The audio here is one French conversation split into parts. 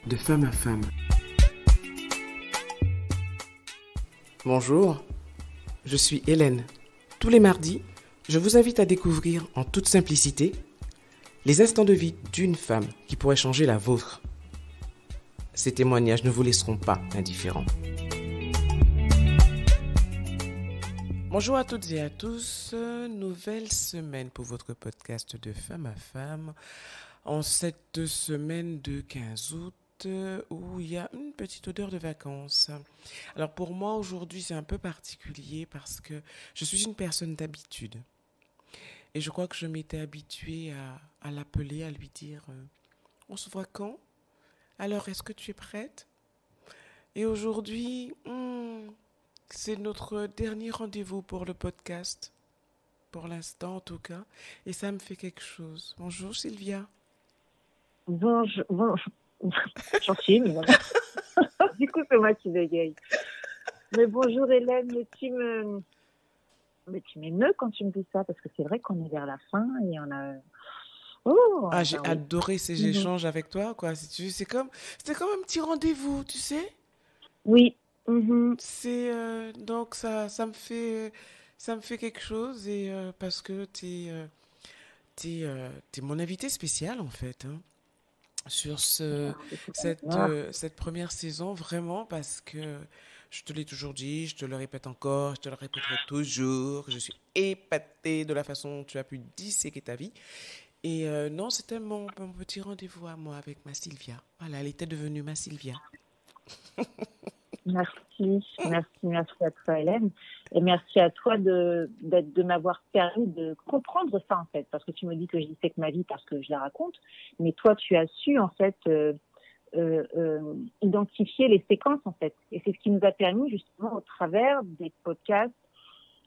de femme à femme. Bonjour, je suis Hélène. Tous les mardis, je vous invite à découvrir en toute simplicité les instants de vie d'une femme qui pourrait changer la vôtre. Ces témoignages ne vous laisseront pas indifférents. Bonjour à toutes et à tous, nouvelle semaine pour votre podcast de femme à femme, en cette semaine de 15 août où il y a une petite odeur de vacances. Alors pour moi aujourd'hui c'est un peu particulier parce que je suis une personne d'habitude et je crois que je m'étais habituée à l'appeler, à lui dire on se voit quand ? Alors est-ce que tu es prête ? Et aujourd'hui... c'est notre dernier rendez-vous pour le podcast, pour l'instant en tout cas, et ça me fait quelque chose. Bonjour Sylvia. Bonjour. Gentil, mais voilà. Du coup, c'est moi qui bégaye. Mais bonjour Hélène, mais tu m'émeus quand tu me dis ça, parce que c'est vrai qu'on est vers la fin et on a... J'ai adoré ces échanges avec toi, quoi. C'était comme un petit rendez-vous, tu sais. Oui. Donc ça me fait quelque chose et parce que t'es mon invité spécial en fait, hein, sur cette première saison, vraiment, parce que je te l'ai toujours dit, je te le répète encore, je te le répéterai toujours, je suis épatée de la façon dont tu as pu disséquer ta vie. Et non, c'était mon petit rendez-vous à moi avec ma Sylvia. Voilà, elle était devenue ma Sylvia. Merci à toi Hélène, et merci à toi de m'avoir permis de comprendre ça en fait, parce que tu me dis que je dissèque ma vie parce que je la raconte, mais toi tu as su en fait identifier les séquences en fait, et c'est ce qui nous a permis justement au travers des podcasts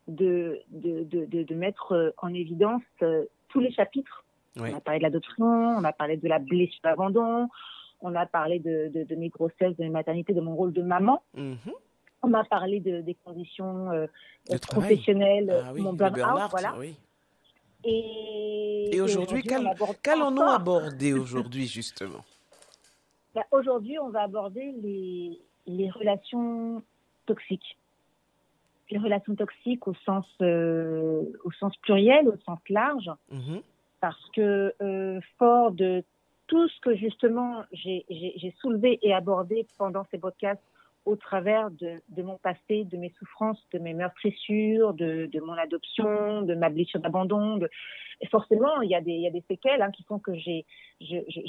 de mettre en évidence tous les chapitres. Oui. On a parlé de l'adoption, on a parlé de la blessure d'abandon, on a parlé de mes grossesses, de mes maternités, de mon rôle de maman. Mm-hmm. On a parlé des conditions professionnelles, mon burn-out, voilà. Oui. Et aujourd'hui, qu'allons-nous aborder aujourd'hui, justement ? Aujourd'hui, on va aborder les relations toxiques. Les relations toxiques au sens pluriel, au sens large, mm-hmm. Parce que fort de tout ce que justement j'ai soulevé et abordé pendant ces podcasts au travers de mon passé, de mes souffrances, de mes meurtrissures, de mon adoption, de ma blessure d'abandon. Et forcément, il y a des séquelles qui font que j'ai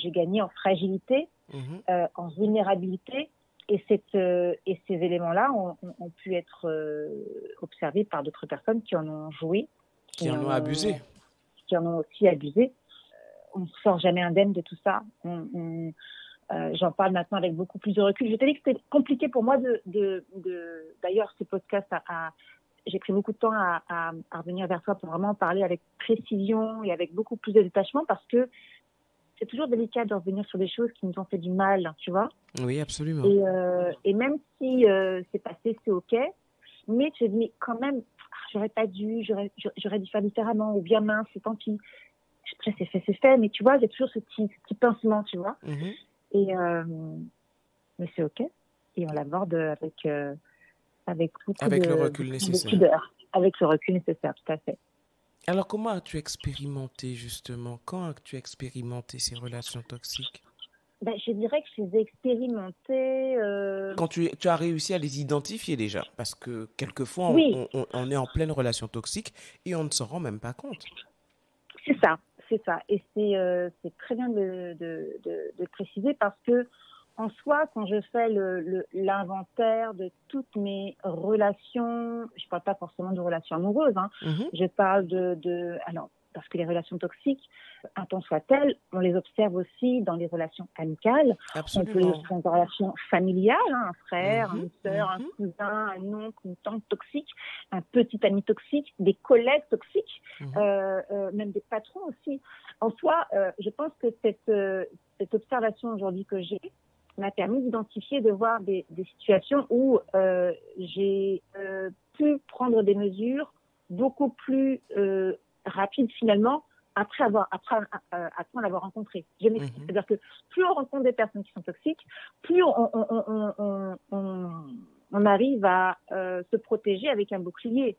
gagné en fragilité, mm-hmm. En vulnérabilité. Et ces éléments-là ont pu être observés par d'autres personnes qui en ont joué. Qui en ont abusé. Qui en ont aussi abusé. On ne sort jamais indemne de tout ça. J'en parle maintenant avec beaucoup plus de recul. Je t'ai dit que c'était compliqué pour moi d'ailleurs, ces podcasts, j'ai pris beaucoup de temps à revenir vers toi pour vraiment parler avec précision et avec beaucoup plus de détachement, parce que c'est toujours délicat de revenir sur des choses qui nous ont fait du mal, tu vois. Oui, absolument. Et même si c'est passé, c'est OK, mais tu te dis, mais quand même, j'aurais pas dû, j'aurais dû faire différemment, ou bien mince, c'est tant pis. Après, c'est fait, mais tu vois, j'ai toujours ce petit pincement, tu vois. Mm-hmm. Mais c'est OK. Et on l'aborde avec beaucoup le recul nécessaire. De pudeur. Avec le recul nécessaire, tout à fait. Alors, comment as-tu expérimenté, justement ? Quand as-tu expérimenté ces relations toxiques ? Je dirais que je les ai expérimentées... Quand tu as réussi à les identifier déjà, parce que quelquefois, oui. on est en pleine relation toxique et on ne s'en rend même pas compte. C'est ça. Et c'est très bien de préciser, parce que en soi, quand je fais l'inventaire de toutes mes relations, je ne parle pas forcément de relations amoureuses, mm-hmm. Je parle alors, parce que les relations toxiques, intenses soient-elles, on les observe aussi dans les relations amicales. Absolument. On peut les observer dans les relations familiales, un frère, mm-hmm. une sœur, mm-hmm. un cousin, un oncle, une tante toxique, un petit ami toxique, des collègues toxiques, mm-hmm. Même des patrons aussi. En soi, je pense que cette observation aujourd'hui que j'ai m'a permis d'identifier, de voir des situations où j'ai pu prendre des mesures beaucoup plus rapides finalement après l'avoir rencontré. Je m'explique. C'est-à-dire que plus on rencontre des personnes qui sont toxiques, plus on arrive à se protéger avec un bouclier.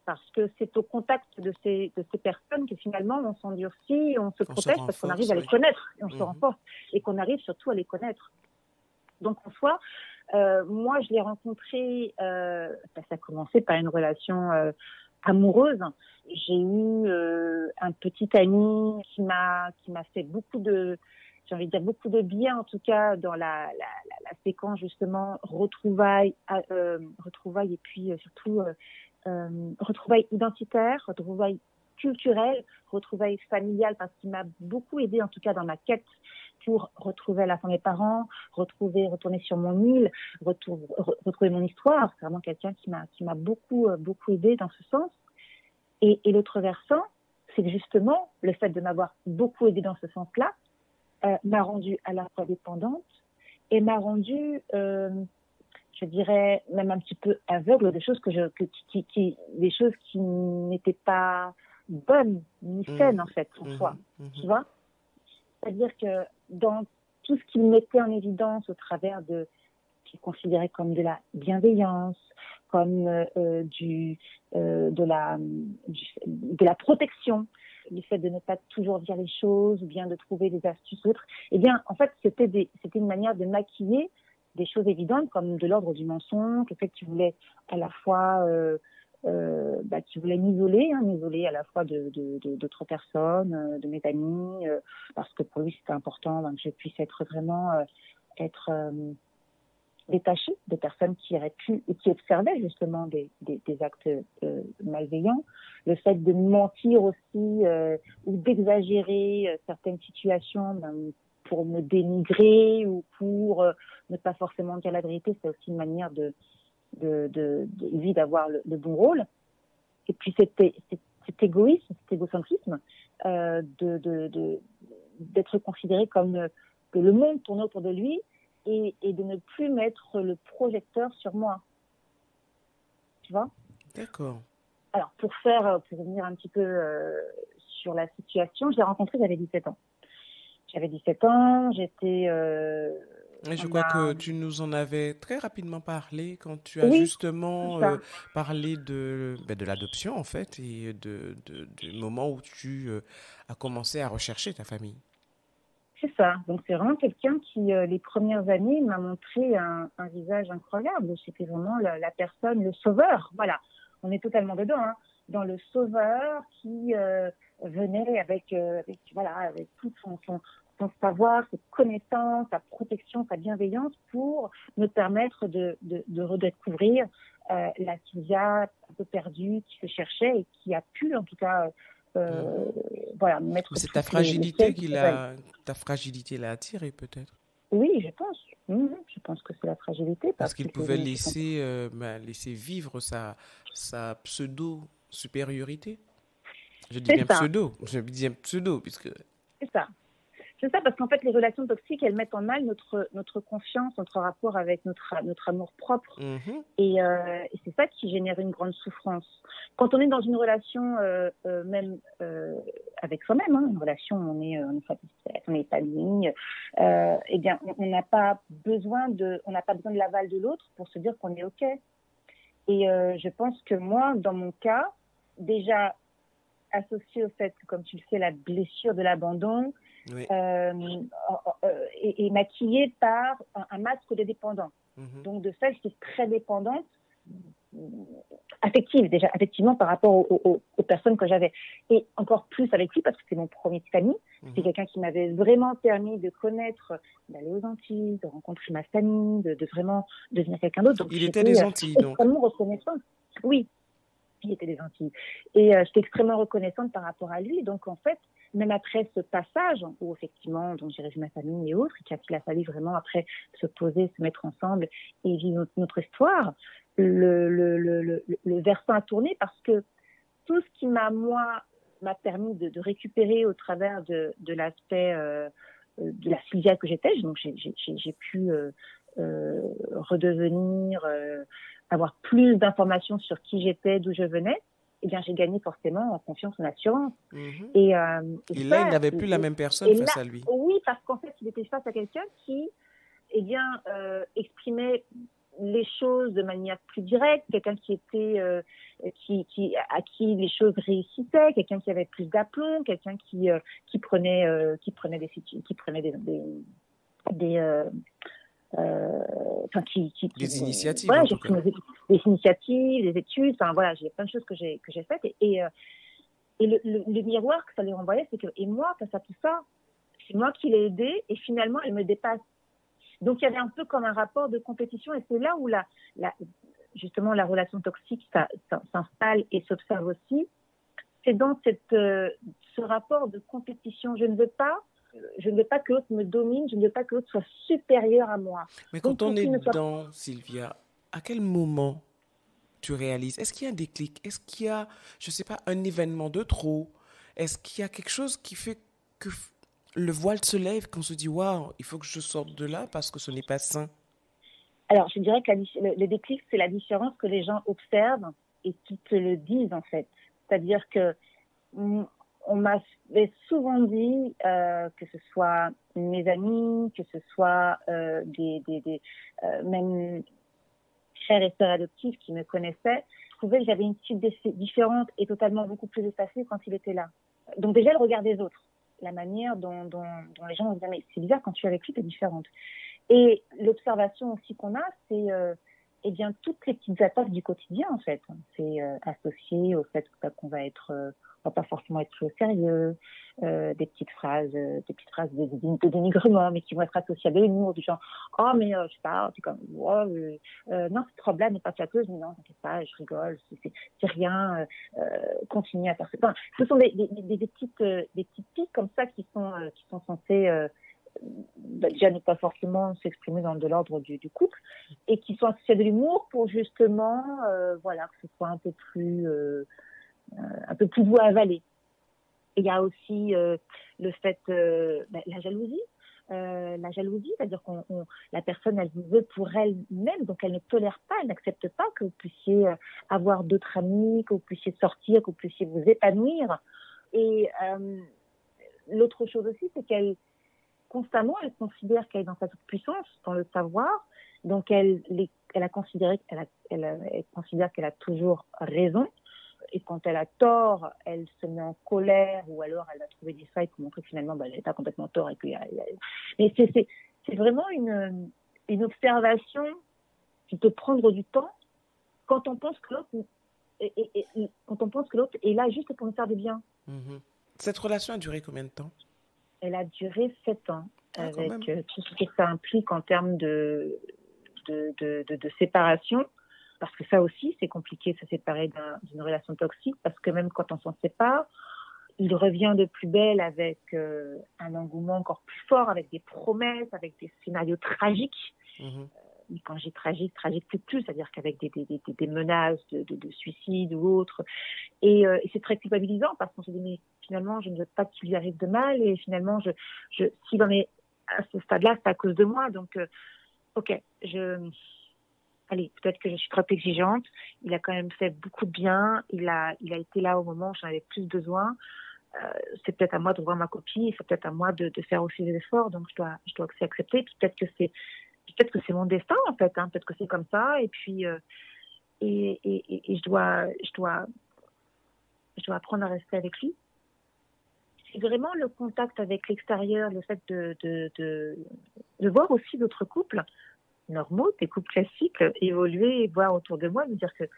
Parce que c'est au contact de ces personnes que finalement on s'endurcit, on se protège parce qu'on arrive à les connaître et on se renforce et qu'on arrive surtout à les connaître. Donc en soi, moi je l'ai rencontré, ça a commencé par une relation amoureuse. J'ai eu un petit ami qui m'a fait beaucoup de bien en tout cas dans la séquence justement retrouvailles et puis surtout retrouvailles identitaires, retrouvailles culturelles, retrouvailles familiales, parce qu'il m'a beaucoup aidé en tout cas dans ma quête pour retrouver à la fois mes parents, retourner sur mon île, retrouver mon histoire. C'est vraiment quelqu'un qui m'a beaucoup aidé dans ce sens. Et l'autre versant, c'est que justement le fait de m'avoir beaucoup aidé dans ce sens-là m'a rendue à la fois dépendante et m'a rendue je dirais même un petit peu aveugle des choses des choses qui n'étaient pas bonnes ni saines en fait en soi, tu vois. C'est-à-dire que dans tout ce qu'il mettait en évidence au travers de qu'il considérait comme de la bienveillance, comme de la protection, le fait de ne pas toujours dire les choses ou bien de trouver des astuces autres, eh bien en fait c'était une manière de maquiller des choses évidentes comme de l'ordre du mensonge, le fait qu'il voulait à la fois qu'il voulait m'isoler à la fois d'autres personnes, de mes amis, parce que pour lui c'était important que je puisse être vraiment détachée des personnes qui auraient pu et qui observaient justement des actes malveillants. Le fait de mentir aussi ou d'exagérer certaines situations pour me dénigrer ou pour ne pas forcément dire la vérité, c'est aussi une manière de lui d'avoir le bon rôle. Et puis cet égoïsme, cet égocentrisme d'être considéré comme que le monde tourne autour de lui et de ne plus mettre le projecteur sur moi. Tu vois ? D'accord. Alors pour revenir un petit peu sur la situation, je l'ai rencontré, j'avais 17 ans. J'avais 17 ans, j'étais... je crois que tu nous en avais très rapidement parlé quand tu as justement parlé de l'adoption, en fait, et du moment où tu as commencé à rechercher ta famille. C'est ça. Donc, c'est vraiment quelqu'un qui, les premières années, m'a montré un visage incroyable. C'était vraiment la personne, le sauveur. Voilà. On est totalement dedans, dans le sauveur qui venait avec tout son savoir, ses connaissances, sa protection, sa bienveillance pour me permettre de redécouvrir la Sylvia un peu perdue qui se cherchait et qui a pu en tout cas mettre. C'est ta fragilité ta fragilité l'a attiré peut-être. Oui, je pense. Je pense que c'est la fragilité parce qu'il pouvait laisser vivre sa pseudo supériorité. Je dis bien pseudo. Je dis pseudo puisque. C'est ça. C'est ça, parce qu'en fait, les relations toxiques, elles mettent en mal notre confiance, notre rapport avec notre amour propre. Et c'est ça qui génère une grande souffrance. Quand on est dans une relation, même avec soi-même, une relation où on est satisfait, on est épanoui, eh bien, on n'a pas besoin de l'aval de l'autre pour se dire qu'on est OK. Et je pense que moi, dans mon cas, déjà associé au fait que, comme tu le sais, la blessure de l'abandon, oui. Et maquillée par un masque de dépendant. Donc de fait, je suis très dépendante, effectivement par rapport aux personnes que j'avais. Et encore plus avec lui, parce que c'est mon premier petit ami. C'est quelqu'un qui m'avait vraiment permis de connaître, d'aller aux Antilles, de rencontrer ma famille, de vraiment devenir quelqu'un d'autre. Donc, il était des Antilles, donc. Extrêmement reconnaissante. Oui, il était des Antilles. Et j'étais extrêmement reconnaissante par rapport à lui. Donc en fait, même après ce passage où effectivement, donc j'ai revu ma famille et autres, et qu'il a fallu vraiment après se poser, se mettre ensemble et vivre notre histoire, le versant a tourné parce que tout ce qui m'a permis de récupérer au travers de l'aspect de la Sylvia que j'étais, donc j'ai pu redevenir, avoir plus d'informations sur qui j'étais, d'où je venais, eh bien, j'ai gagné forcément en confiance, en assurance. Mhm. Et Et là, il n'avait plus la même personne et face là, à lui. oui, parce qu'en fait, il était face à quelqu'un qui, eh bien, exprimait les choses de manière plus directe, quelqu'un qui était, à qui les choses réussissaient, quelqu'un qui avait plus d'aplomb, quelqu'un qui prenait des enfin Des initiatives, voilà, en j'ai tout cas. pris des initiatives, des études, enfin voilà, j'ai plein de choses que j'ai faites et le miroir que ça lui renvoyait, c'est que et moi face à tout ça, c'est moi qui l'ai aidée et finalement elle me dépasse. Donc il y avait un peu comme un rapport de compétition et c'est là où justement la relation toxique s'installe et s'observe aussi. C'est dans ce rapport de compétition. Je ne veux pas que l'autre me domine, je ne veux pas que l'autre soit supérieur à moi. Mais Donc quand on pour est qu'il ne soit dedans, Sylvia, à quel moment tu réalises? Est-ce qu'il y a un déclic? Est-ce qu'il y a, je ne sais pas, un événement de trop? Est-ce qu'il y a quelque chose qui fait que le voile se lève, qu'on se dit, waouh, il faut que je sorte de là parce que ce n'est pas sain? Alors, je dirais que le déclic, c'est la différence que les gens observent et qui te le disent, en fait. C'est-à-dire que on m'a souvent dit, que ce soit mes amis, que ce soit même frères et sœurs adoptifs qui me connaissaient, je trouvais que j'avais une type différente et totalement beaucoup plus effacée quand il était là. Donc déjà, le regard des autres, la manière dont les gens me disaient, mais c'est bizarre, quand tu es avec lui, tu es différente. Et l'observation aussi qu'on a, c'est eh bien toutes les petites attaques du quotidien en fait. C'est associé au fait qu'on va être, on va pas forcément être pris au sérieux, des petites phrases de dénigrement, mais qui vont être associées à de l'humour du genre oh mais je sais pas, c'est comme oh, non cette robe-là n'est pas flatteuse, mais non t'inquiète pas, je rigole, c'est rien, continue à faire ça. Enfin, ce sont des petites piques comme ça qui sont censées déjà ne pas forcément s'exprimer dans de l'ordre du couple et qui sont associés à de l'humour pour justement voilà que ce soit un peu plus doux à avaler. Et il y a aussi le fait la jalousie, c'est-à-dire la personne elle vous veut pour elle-même, donc elle ne tolère pas, elle n'accepte pas que vous puissiez avoir d'autres amis, que vous puissiez sortir, que vous puissiez vous épanouir. Et l'autre chose aussi, c'est qu'elle constamment, elle considère qu'elle est dans sa toute-puissance, dans le savoir. Donc, elle considère qu'elle a toujours raison. Et quand elle a tort, elle se met en colère ou alors elle va trouver des failles pour montrer que finalement, elle n'est pas complètement tort. Mais c'est vraiment une observation qui peut prendre du temps quand on pense que l'autre quand on pense que l'autre est là juste pour nous faire du bien. Mm-hmm. Cette relation a duré combien de temps? Elle a duré 7 ans, avec tout ce que ça implique en termes de séparation. Parce que ça aussi, c'est compliqué de se séparer d'une relation toxique, parce que même quand on s'en sépare, il revient de plus belle avec un engouement encore plus fort, avec des promesses, avec des scénarios tragiques. Mm-hmm. Quand j'ai tragique plus, c'est-à-dire qu'avec des menaces de suicide ou autre. Et c'est très culpabilisant parce qu'on se dit, mais finalement, je ne veux pas qu'il lui arrive de mal. Et finalement, s'il en est à ce stade-là, c'est à cause de moi. Donc, ok, allez, peut-être que je suis trop exigeante. Il a quand même fait beaucoup de bien. Il a été là au moment où j'en avais plus besoin. C'est peut-être à moi de voir ma copie. C'est peut-être à moi de faire aussi des efforts. Donc, je dois aussi accepter. Puis peut-être que c'est mon destin, en fait. Hein. Peut-être que c'est comme ça. Et puis, et je dois apprendre à rester avec lui. C'est vraiment le contact avec l'extérieur, le fait de voir aussi d'autres couples normaux, des couples classiques, évoluer et voir autour de moi, me dire qu'il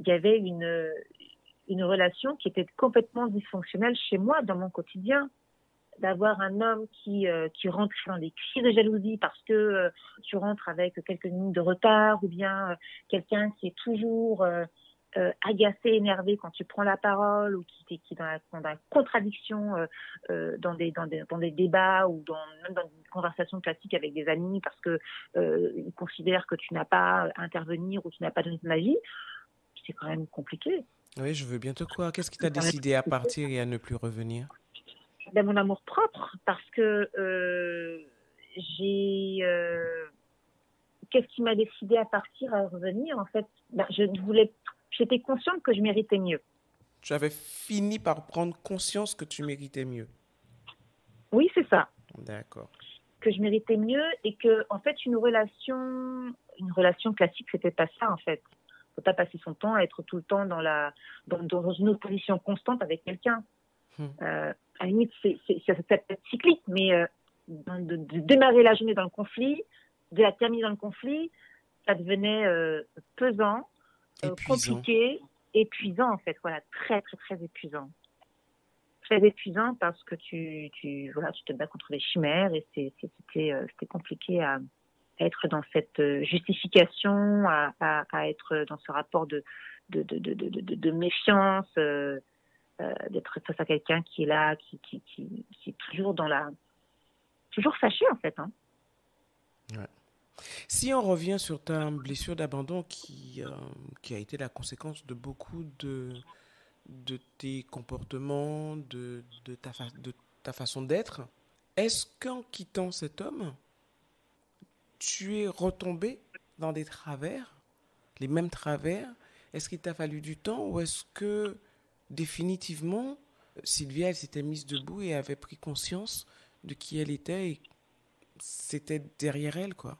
y avait une relation qui était complètement dysfonctionnelle chez moi, dans mon quotidien. D'avoir un homme qui rentre dans des cris de jalousie parce que tu rentres avec quelques minutes de retard, ou bien quelqu'un qui est toujours agacé, énervé quand tu prends la parole, ou qui est dans la contradiction dans des débats ou même dans une conversation classique avec des amis parce que ils considèrent que tu n'as pas à intervenir ou tu n'as pas donné ton avis. C'est quand même compliqué. Oui, je veux bien te croire. Qu'est-ce qui t'a décidé à partir et à ne plus revenir? Mon amour propre, parce que qu'est-ce qui m'a décidé à partir, à revenir? En fait, j'étais consciente que je méritais mieux. Tu avais fini par prendre conscience que tu méritais mieux. Oui, c'est ça. D'accord. Que je méritais mieux et que, en fait, une relation classique, c'était pas ça, en fait. Faut pas passer son temps à être tout le temps dans une opposition constante avec quelqu'un. À la limite, ça peut être cyclique, mais de démarrer la journée dans le conflit, de la terminer dans le conflit, ça devenait pesant, Épuisant. compliqué, épuisant, en fait. Voilà, très, très, très épuisant. Très épuisant parce que tu te bats contre des chimères et c'était compliqué à être dans cette justification, à être dans ce rapport de méfiance, d'être face à quelqu'un qui est là, qui est toujours toujours fâché en fait. Hein. Ouais. Si on revient sur ta blessure d'abandon qui a été la conséquence de beaucoup de tes comportements, de ta façon d'être, est-ce qu'en quittant cet homme, tu es retombé dans des travers, les mêmes travers? Est-ce qu'il t'a fallu du temps ou est-ce que définitivement, Sylvia, elle s'était mise debout et avait pris conscience de qui elle était et c'était derrière elle, quoi?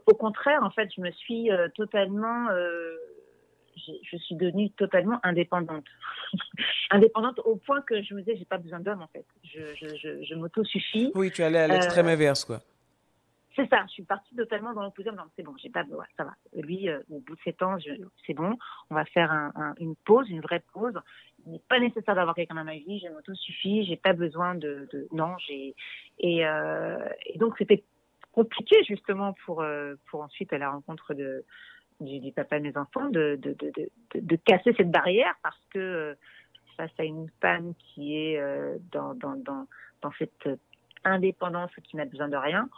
Au contraire, en fait, je me suis totalement, je suis devenue totalement indépendante. Indépendante au point que je me disais, j'ai pas besoin d'homme en fait. Je m'auto-suffis. Oui, tu allais à l'extrême inverse, quoi. C'est ça, je suis partie totalement dans l'opposé. Non, c'est bon, j'ai pas besoin, ça va. Lui, au bout de 7 ans, c'est bon, on va faire une pause, une vraie pause. Il n'est pas nécessaire d'avoir quelqu'un dans ma vie, je m'auto-suffis, j'ai pas besoin non, et donc c'était compliqué justement pour ensuite à la rencontre du papa de mes enfants de casser cette barrière parce que face à une femme qui est dans cette indépendance qui n'a besoin de rien,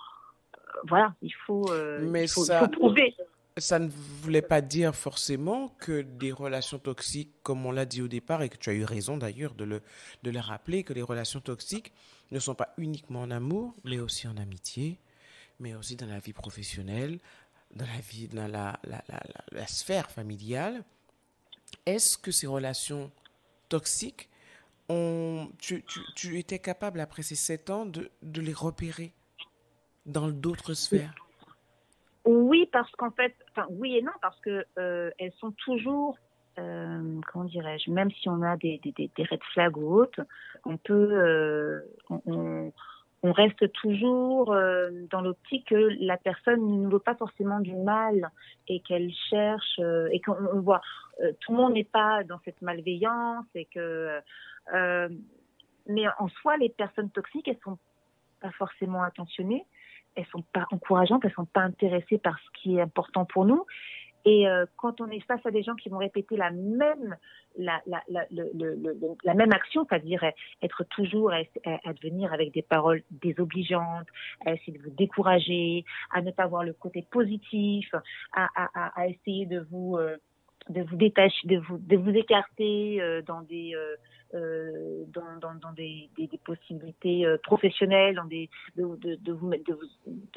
voilà, Mais il faut prouver. ça ne voulait pas dire forcément que des relations toxiques, comme on l'a dit au départ, et que tu as eu raison d'ailleurs de le rappeler, que les relations toxiques ne sont pas uniquement en amour, mais aussi en amitié, mais aussi dans la vie professionnelle, dans la sphère familiale. Est-ce que ces relations toxiques, tu étais capable, après ces 7 ans, de les repérer dans d'autres sphères? Oui, parce qu'en fait, enfin oui et non, parce que elles sont toujours, comment dirais-je, même si on a des red flags ou autres, on peut, on reste toujours dans l'optique que la personne ne nous veut pas forcément du mal et qu'elle cherche et qu'on voit tout le monde n'est pas dans cette malveillance et que euh, mais en soi les personnes toxiques elles sont pas forcément attentionnées, elles sont pas encourageantes, elles sont pas intéressées par ce qui est important pour nous. Et quand on est face à des gens qui vont répéter la même action, c'est-à-dire être toujours à devenir avec des paroles désobligeantes, à essayer de vous décourager, à ne pas voir le côté positif, à essayer de vous détacher, de vous écarter dans dans des possibilités professionnelles, de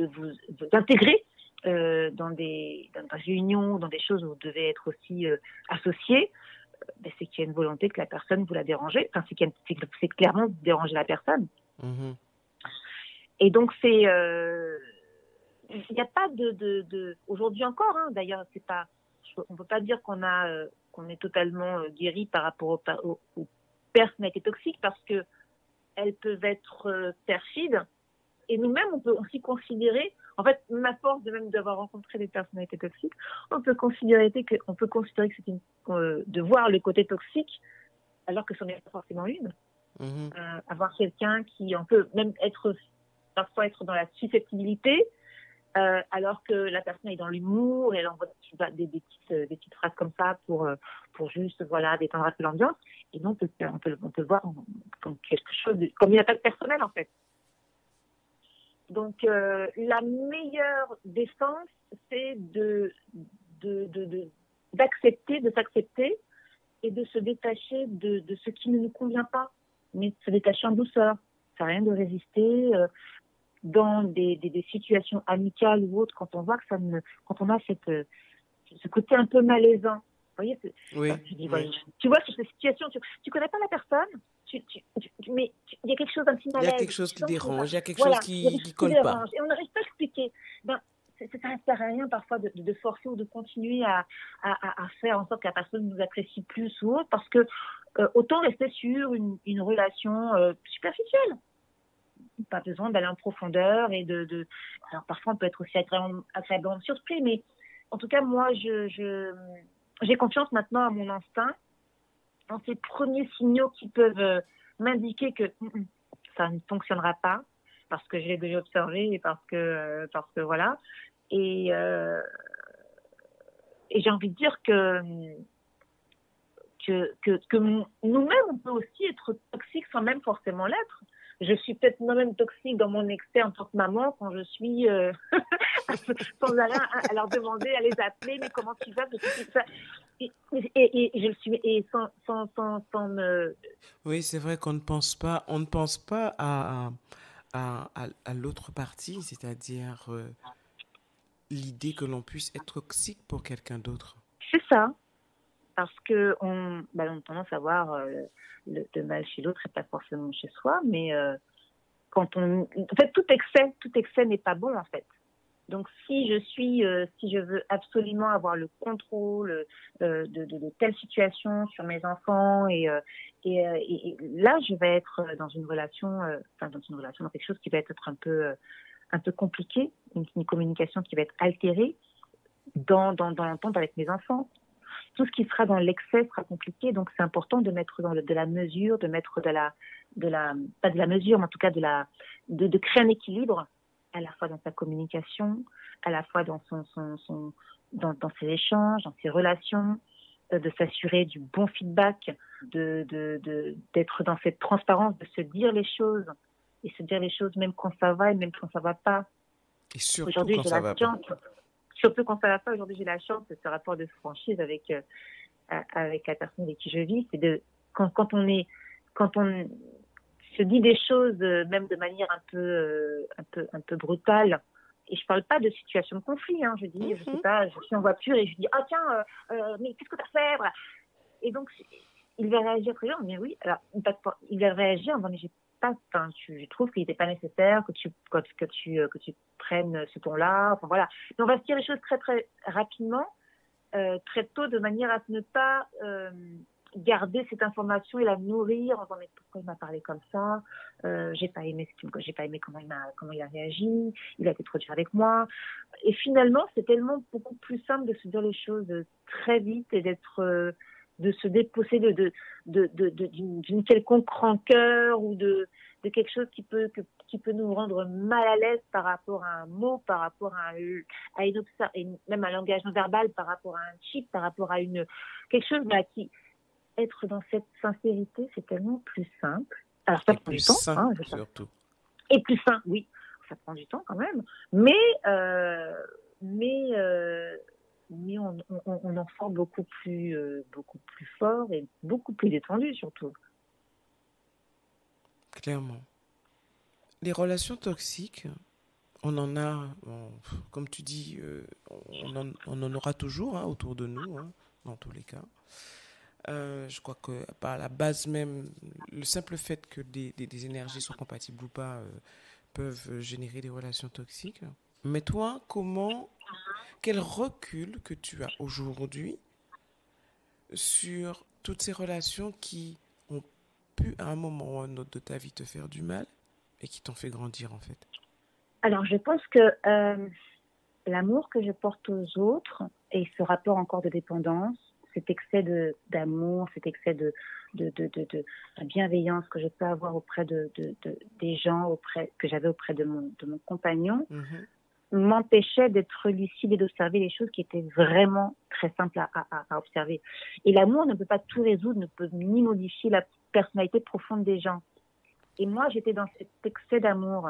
vous intégrer dans des réunions, dans des choses où vous devez être aussi associé, c'est qu'il y a une volonté que la personne vous la dérangez. Enfin, c'est clairement vous déranger la personne. Mm-hmm. Et donc il n'y a pas aujourd'hui encore. Hein, d'ailleurs, on peut pas dire qu'on est totalement guéri par rapport aux personnalités toxiques parce que elles peuvent être perfides. Et nous-mêmes, on peut aussi considérer, en fait, ma force d'avoir rencontré des personnalités toxiques, on peut considérer que c'est de voir le côté toxique alors que ce n'est pas forcément une. Mm-hmm. Avoir quelqu'un on peut même parfois être dans la susceptibilité, alors que la personne est dans l'humour et elle envoie des petites phrases comme ça pour juste détendre un peu l'ambiance. Et donc on peut le voir comme quelque chose comme une attaque personnelle en fait. Donc la meilleure défense, c'est d'accepter, de s'accepter et de se détacher de ce qui ne nous convient pas, mais de se détacher en douceur. Ça n'a rien de résister dans des situations amicales ou autres quand on voit que quand on a ce côté un peu malaisant voyez, Oui, je dis, oui. tu vois, cette situation, tu connais pas la personne, mais il y a quelque chose d'un petit Il y a malaise. quelque chose Tu qui sens que dérange, il y a quelque chose voilà, il y a quelque qui chose qui colle pas. dérange. Et on n'arrive pas à expliquer. Ben, ça ne sert à rien parfois de forcer ou de continuer à faire en sorte que la personne nous apprécie plus ou autre, parce que autant rester sur une relation superficielle. Pas besoin d'aller en profondeur et alors parfois on peut être aussi agréablement surpris, mais en tout cas moi j'ai confiance maintenant à mon instinct, dans ces premiers signaux qui peuvent m'indiquer que ça ne fonctionnera pas, parce que je l'ai déjà observé et parce que voilà. Et, euh, et j'ai envie de dire que nous-mêmes, on peut aussi être toxique sans même forcément l'être. Je suis peut-être moi-même toxique dans mon excès en tant que maman quand je suis sans arrêt à leur demander, à les appeler, mais comment tu vas, ça. Et je le suis, et sans me... Oui, c'est vrai qu'on ne pense pas, on ne pense pas à l'autre partie, c'est-à-dire l'idée que l'on puisse être toxique pour quelqu'un d'autre. C'est ça, parce qu'on a tendance à voir le mal chez l'autre et pas forcément chez soi, mais en fait, tout excès n'est pas bon, en fait. Donc, si je veux absolument avoir le contrôle de telle situation sur mes enfants, et là, je vais être dans une relation, dans quelque chose qui va être un peu compliqué, une communication qui va être altérée dans l'entente avec mes enfants. Tout ce qui sera dans l'excès sera compliqué, donc c'est important de mettre de la mesure, de mettre pas de la mesure, mais en tout cas de créer un équilibre à la fois dans sa communication, à la fois dans dans ses échanges, dans ses relations, de s'assurer du bon feedback, d'être dans cette transparence, de se dire les choses, et se dire les choses même quand ça va et même quand ça va pas. Et surtout Aujourd'hui, quand j'ai ça la va pas. chance, surtout quand ça va pas, aujourd'hui, j'ai la chance de ce rapport de franchise avec la personne avec qui je vis, c'est quand on se dit des choses, même de manière un peu brutale. Et je parle pas de situation de conflit, hein. Je dis, je sais pas, je suis en voiture et je dis, ah tiens, mais qu'est-ce que t'as fait, voilà. Et donc, il va réagir très bien, mais oui, alors, il va réagir en disant, mais j'ai pas, enfin, je trouve qu'il n'était pas nécessaire que tu prennes ce ton-là, enfin voilà. Mais on va se dire les choses très, très rapidement, très tôt, de manière à ne pas garder cette information et la nourrir en disant, mais pourquoi il m'a parlé comme ça, j'ai pas aimé comment il a réagi, il a été trop dur avec moi. Et finalement, c'est tellement beaucoup plus simple de se dire les choses très vite et de se déposséder d'une quelconque rancœur ou de quelque chose qui peut nous rendre mal à l'aise par rapport à un mot, par rapport à même un langage non verbal, par rapport à un chip, par rapport à quelque chose qui être dans cette sincérité, c'est tellement plus simple. Alors ça Et prend plus du temps, sain, hein, surtout. et plus sain, oui, ça prend du temps quand même, mais on en sort beaucoup plus fort et beaucoup plus détendu surtout. Clairement. Les relations toxiques, on en a, comme tu dis, on en aura toujours, hein, autour de nous, hein, dans tous les cas. Je crois que par la base même, le simple fait que des énergies soient compatibles ou pas peuvent générer des relations toxiques. Mais toi, quel recul que tu as aujourd'hui sur toutes ces relations qui ont pu à un moment ou à un autre de ta vie te faire du mal et qui t'ont fait grandir en fait? Alors je pense que l'amour que je porte aux autres et ce rapport encore de dépendance, cet excès d'amour, cet excès de bienveillance que je peux avoir auprès des gens que j'avais auprès de mon compagnon, m'empêchait d'être lucide et d'observer les choses qui étaient vraiment très simples à observer. Et l'amour ne peut pas tout résoudre, ne peut ni modifier la personnalité profonde des gens. Et moi, j'étais dans cet excès d'amour.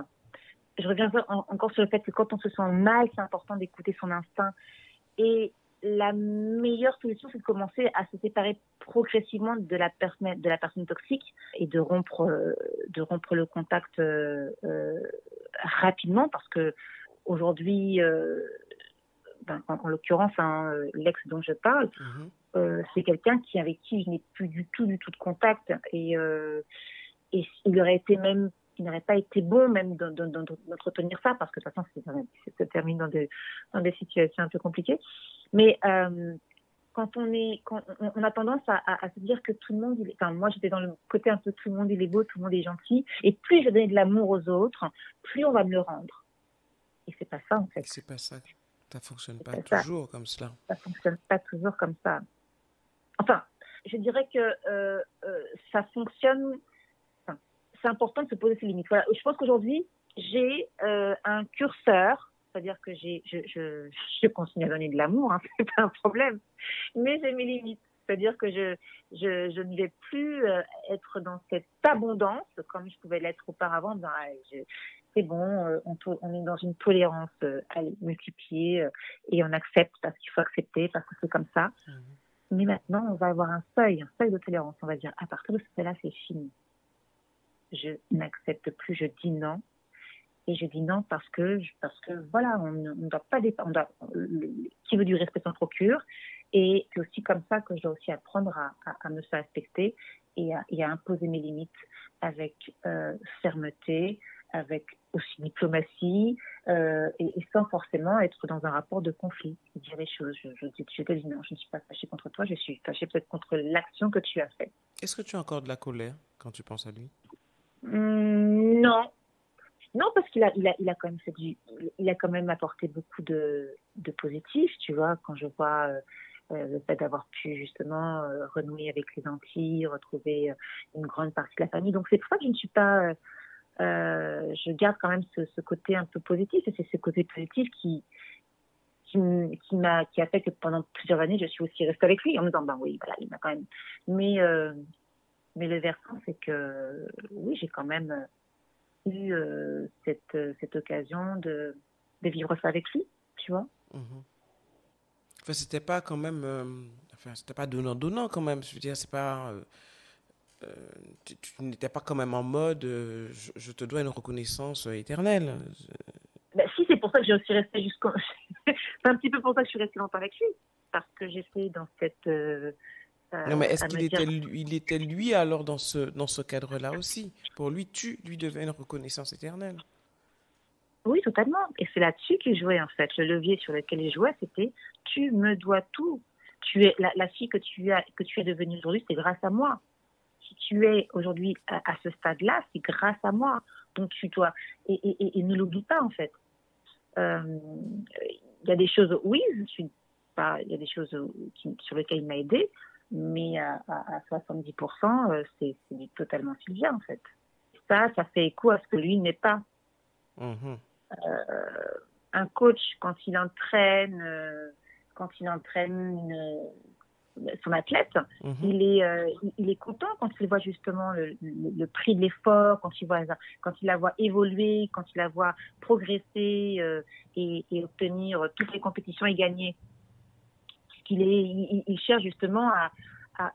Je reviens encore sur le fait que quand on se sent mal, c'est important d'écouter son instinct. Et la meilleure solution, c'est de commencer à se séparer progressivement de la personne toxique et de rompre le contact rapidement, parce que aujourd'hui, en l'occurrence, l'ex dont je parle, c'est quelqu'un avec qui je n'ai plus du tout de contact. Et il n'aurait pas été bon même d'entretenir ça, parce que de toute façon, ça se termine dans des situations un peu compliquées. Mais quand on a tendance à se dire que tout le monde, moi j'étais dans le côté un peu tout le monde il est beau, tout le monde est gentil, et plus je donnais de l'amour aux autres, plus on va me le rendre. Et c'est pas ça en fait. C'est pas ça. Ça fonctionne pas toujours comme cela. Ça fonctionne pas toujours comme ça. Enfin, je dirais que ça fonctionne. Enfin, c'est important de se poser ses limites. Voilà. Je pense qu'aujourd'hui, j'ai un curseur, c'est-à-dire que je continue à donner de l'amour, hein, c'est pas un problème, mais j'ai mes limites. C'est-à-dire que je ne vais plus être dans cette abondance comme je pouvais l'être auparavant. C'est bon, on est dans une tolérance multipliée et on accepte parce qu'il faut accepter, parce que c'est comme ça. Mais maintenant, on va avoir un seuil de tolérance. On va dire, à partir de ce seuil-là, c'est fini. Je n'accepte plus, je dis non. Et je dis non parce que voilà, on ne doit pas dépendre. Qui veut du respect s'en procure. Et c'est aussi comme ça que je dois aussi apprendre à me faire respecter et à imposer mes limites avec fermeté, avec aussi diplomatie et sans forcément être dans un rapport de conflit. Dire les choses. Je te dis non, je ne suis pas fâchée contre toi, je suis fâchée peut-être contre l'action que tu as faite. Est-ce que tu as encore de la colère quand tu penses à lui? Non. Non, parce qu'il a quand même il a quand même apporté beaucoup de positif, tu vois, quand je vois le fait d'avoir pu justement renouer avec les Antilles, retrouver une grande partie de la famille. Donc c'est pour ça que je ne suis pas, je garde quand même ce côté un peu positif, et c'est ce côté positif qui a fait que pendant plusieurs années, je suis aussi restée avec lui en me disant, ben oui, voilà, il m'a quand même. Mais le versant, c'est que oui, j'ai quand même eu cette occasion de vivre ça avec lui, tu vois. Enfin, c'était pas quand même, c'était pas donnant quand même. Je veux dire, c'est pas, tu n'étais pas quand même en mode, je te dois une reconnaissance éternelle. Ben, si, c'est pour ça que j'ai aussi resté jusqu'au. C'est un petit peu pour ça que je suis restée longtemps avec lui, parce que j'étais dans cette. Non, mais est-ce qu'il était lui alors dans ce cadre-là aussi? Pour lui, tu lui devais une reconnaissance éternelle. Oui, totalement. Et c'est là-dessus qu'il jouait, en fait. Le levier sur lequel il jouait, c'était tu me dois tout. Tu es la fille que tu es devenue aujourd'hui, c'est grâce à moi. Si tu es aujourd'hui à ce stade-là, c'est grâce à moi. Donc tu dois. Et ne l'oublie pas, en fait. Il y a des choses, oui, il y a des choses sur lesquelles il m'a aidé, mais à 70%, c'est totalement Sylvia, en fait. Ça fait écho à ce que lui n'est pas. Un coach, quand il entraîne son athlète, il est content quand il voit justement le prix de l'effort, quand il la voit évoluer, quand il la voit progresser et obtenir toutes les compétitions et gagner. Il cherche justement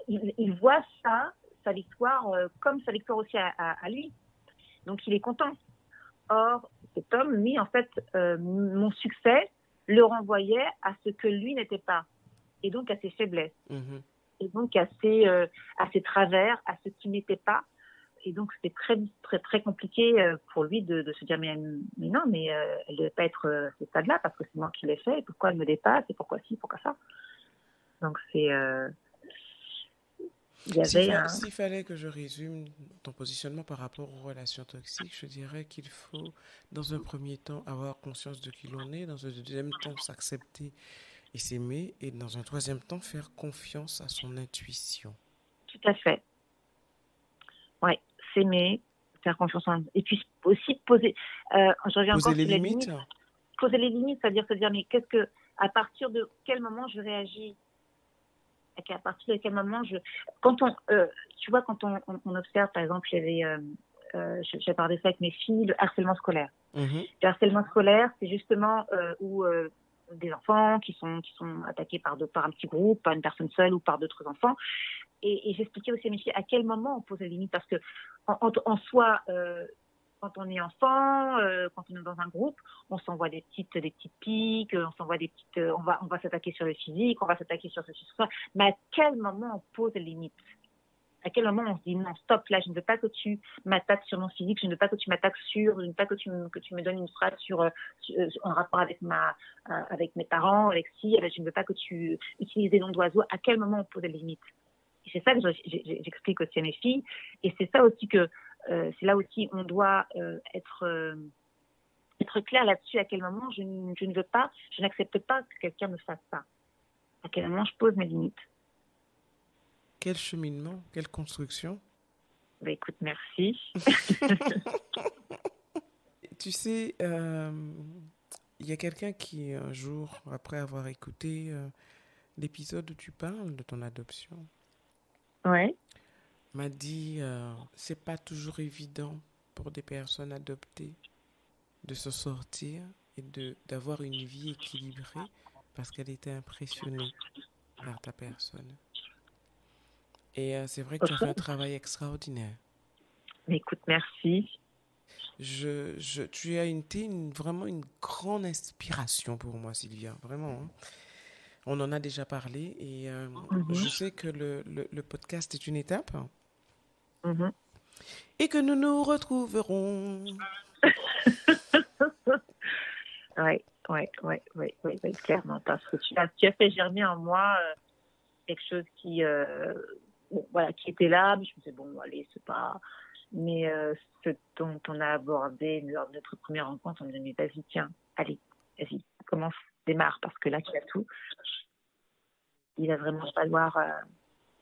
il voit ça, sa victoire, comme sa victoire aussi à lui. Donc il est content. Or, cet homme, lui, en fait, mon succès le renvoyait à ce que lui n'était pas, et donc à ses faiblesses, et donc à ses travers, à ce qu'il n'était pas. Et donc, c'était très, très, très compliqué pour lui de se dire, mais non, mais elle ne devait pas être à ce stade-là, parce que c'est moi qui l'ai fait, et pourquoi elle me dépasse, et pourquoi ci, pourquoi ça. Donc, c'est... S'il fallait que je résume ton positionnement par rapport aux relations toxiques, je dirais qu'il faut, dans un premier temps, avoir conscience de qui l'on est, dans un deuxième temps, s'accepter et s'aimer, et dans un troisième temps, faire confiance à son intuition. Tout à fait. Ouais, s'aimer, faire confiance en... Et puis aussi poser... je reviens poser encore les sur limites. Poser les limites, c'est-à-dire se dire, mais à partir de quel moment je réagis, à partir de quel moment tu vois, quand on observe, par exemple, j'ai parlé ça avec mes filles, le harcèlement scolaire. Le harcèlement scolaire, c'est justement où des enfants qui sont attaqués par un petit groupe, par une personne seule ou par d'autres enfants. Et j'expliquais aussi à mes filles à quel moment on pose les limites, parce que en soi, quand on est enfant, quand on est dans un groupe, on s'envoie des petites piques, on s'envoie des petites, on va s'attaquer sur le physique, on va s'attaquer sur ceci, sur ça. Mais à quel moment on pose les limites? À quel moment on se dit non, stop, là, je ne veux pas que tu m'attaques sur mon physique, je ne veux pas que tu m'attaques je ne veux pas que tu me donnes une phrase en rapport avec mes parents, je ne veux pas que tu utilises des noms d'oiseaux. À quel moment on pose les limites? Et c'est ça que j'explique aussi à mes filles. Et c'est ça aussi c'est là aussi on doit être clair là-dessus. À quel moment je ne veux pas, je n'accepte pas que quelqu'un me fasse ça. À quel moment je pose mes limites. Quel cheminement, quelle construction. Bah, écoute, merci. Tu sais, il y a quelqu'un qui, un jour, après avoir écouté l'épisode où tu parles de ton adoption, Ouais. m'a dit c'est pas toujours évident pour des personnes adoptées de se sortir et d'avoir une vie équilibrée parce qu'elle était impressionnée par ta personne. Et c'est vrai que tu as fait un travail extraordinaire. Mais écoute, merci. Tu as été vraiment une grande inspiration pour moi, Sylvia. Vraiment. Hein. On en a déjà parlé et je sais que le podcast est une étape et que nous nous retrouverons. Oui, clairement. Parce que tu as fait germer en moi quelque chose qui était là. Mais je me disais, bon, allez, c'est pas... Mais ce dont on a abordé lors de notre première rencontre, on me dit, vas-y, tiens, allez, vas-y, commence, démarre, parce que là, tu as tout. Il va vraiment falloir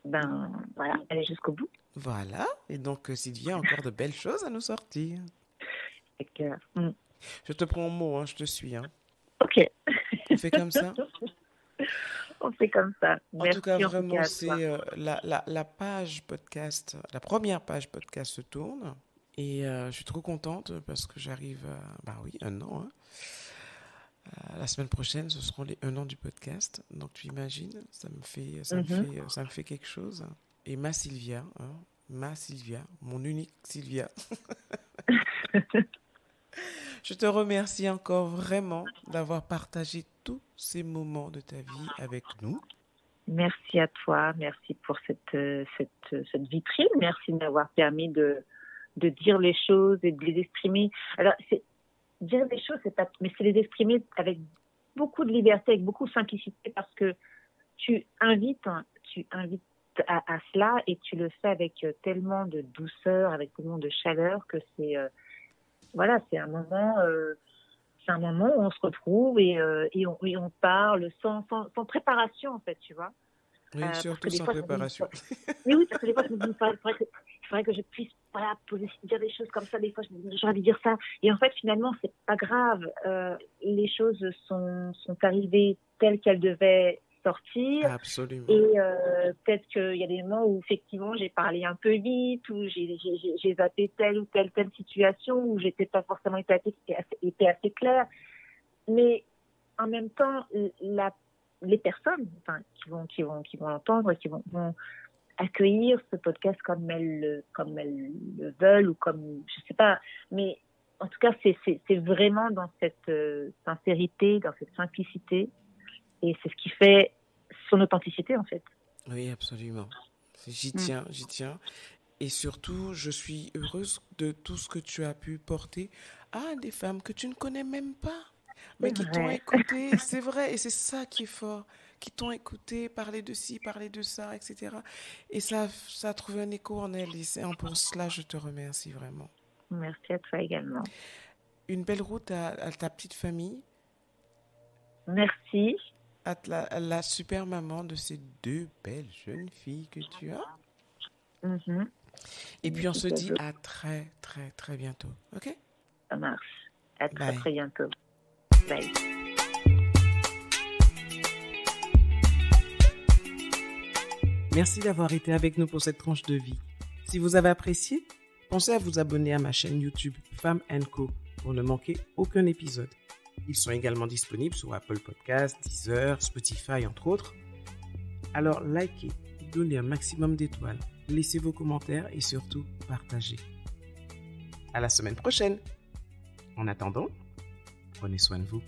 aller jusqu'au bout. Voilà, et donc Sylvia a encore de belles choses à nous sortir. Je te prends au mot, hein, je te suis. Hein. Ok. On fait comme ça. On fait comme ça. Merci, en tout cas, vraiment, c'est la page podcast, la première page podcast se tourne. Et je suis trop contente parce que j'arrive à, 1 an. Hein. La semaine prochaine, ce seront les 1 an du podcast. Donc, tu imagines, ça me fait quelque chose. Et ma Sylvia, mon unique Sylvia. Je te remercie encore vraiment d'avoir partagé tous ces moments de ta vie avec nous. Merci à toi, merci pour cette vitrine, merci de m'avoir permis de dire les choses et de les exprimer. Alors, dire les choses, mais c'est les exprimer avec beaucoup de liberté, avec beaucoup de simplicité, parce que tu invites à cela et tu le fais avec tellement de douceur, avec tellement de chaleur que c'est un moment où on se retrouve et on parle sans préparation, en fait, tu vois. Oui, surtout sans préparation. Mais oui, parce que des fois, je me dis, il faudrait que je puisse dire des choses comme ça. Des fois, j'aurais envie de dire ça. Et en fait, finalement, c'est pas grave. Les choses sont arrivées telles qu'elles devaient sortir. Absolument. Et peut-être qu'il y a des moments où, effectivement, j'ai parlé un peu vite, où j'ai zappé telle ou telle situation, où j'étais pas forcément été assez claire. Mais en même temps, les personnes qui vont l'entendre, qui vont accueillir ce podcast comme elles le veulent ou comme, je sais pas, mais en tout cas, c'est vraiment dans cette sincérité, dans cette simplicité, et c'est ce qui fait son authenticité, en fait. Oui, absolument. J'y tiens. Et surtout, je suis heureuse de tout ce que tu as pu porter à des femmes que tu ne connais même pas, mais qui t'ont écouté. C'est vrai, et c'est ça qui est fort. Qui t'ont écouté, parler de ci, parler de ça, etc. Et ça a trouvé un écho en elles. Et pour cela, je te remercie vraiment. Merci à toi également. Une belle route à ta petite famille. Merci. À la super maman de ces 2 belles jeunes filles que tu as. Et puis on se dit à très très très bientôt, ok? Ça marche. À très très bientôt. Bye. Merci d'avoir été avec nous pour cette tranche de vie. Si vous avez apprécié, pensez à vous abonner à ma chaîne YouTube Femme & Co pour ne manquer aucun épisode. Ils sont également disponibles sur Apple Podcasts, Deezer, Spotify, entre autres. Alors, likez, donnez un maximum d'étoiles, laissez vos commentaires et surtout, partagez. À la semaine prochaine. En attendant, prenez soin de vous.